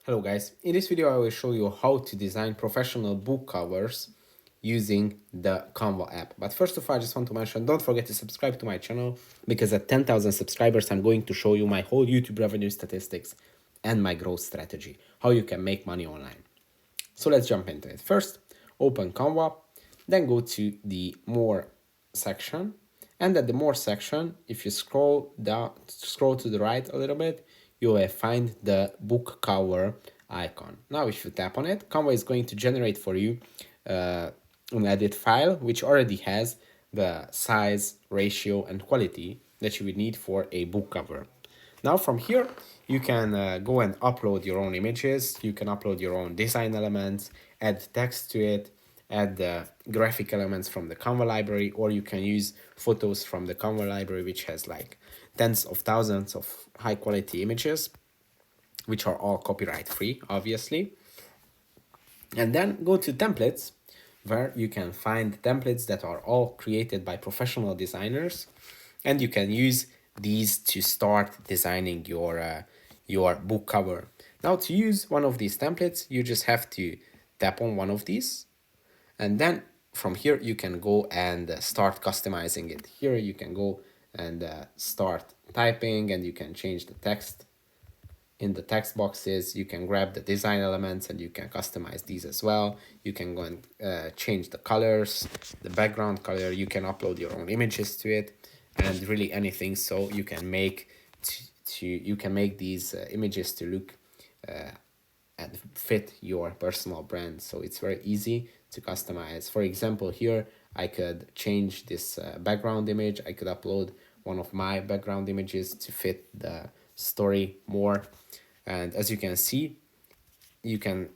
Hello guys, in this video I will show you how to design professional book covers using the Canva app. But first of all, I just want to mention, don't forget to subscribe to my channel because at 10,000 subscribers I'm going to show you my whole YouTube revenue statistics and my growth strategy, how you can make money online. So let's jump into it. First, open Canva, then go to the More section. And at the More section, if you scroll to the right a little bit, you will find the book cover icon. Now, if you tap on it, Canva is going to generate for you an edit file, which already has the size, ratio, and quality that you would need for a book cover. Now from here, you can go and upload your own images. You can upload your own design elements, add text to it, add graphic elements from the Canva library, or you can use photos from the Canva library, which has like tens of thousands of high quality images, which are all copyright free, obviously. And then go to templates, where you can find templates that are all created by professional designers, and you can use these to start designing your book cover. Now, to use one of these templates, you just have to tap on one of these, and then from here you can go and start customizing it. Here you can go and start typing, and you can change the text in the text boxes. You can grab the design elements and you can customize these as well. You can go and change the colors, the background color. You can upload your own images to it, and really anything. So you can make you can make these images to look and fit your personal brand. So it's very easy to customize. For example, here I could change this background image. I could upload one of my background images to fit the story more. And as you can see, you can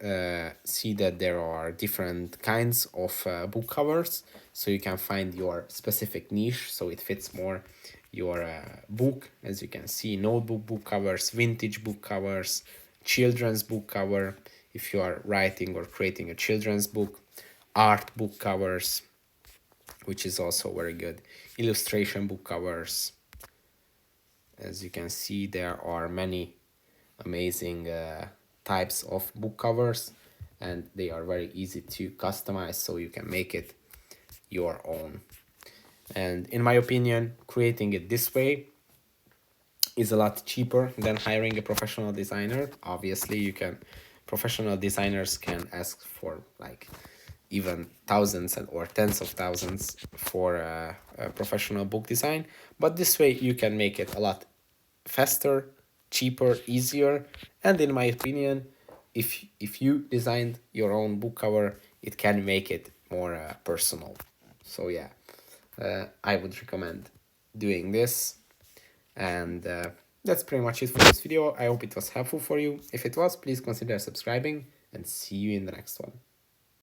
see that there are different kinds of book covers, so you can find your specific niche so it fits more your book. As you can see, notebook book covers, vintage book covers, children's book cover if you are writing or creating a children's book, art book covers, which is also very good, illustration book covers. As you can see, there are many amazing types of book covers, and they are very easy to customize, so you can make it your own. And in my opinion, creating it this way is a lot cheaper than hiring a professional designer. Obviously, professional designers can ask for like even thousands or tens of thousands for a professional book design, but this way you can make it a lot faster, cheaper, easier. And in my opinion, if you designed your own book cover, it can make it more personal. So yeah, I would recommend doing this. And that's pretty much it for this video. I hope it was helpful for you. If it was, please consider subscribing, and see you in the next one.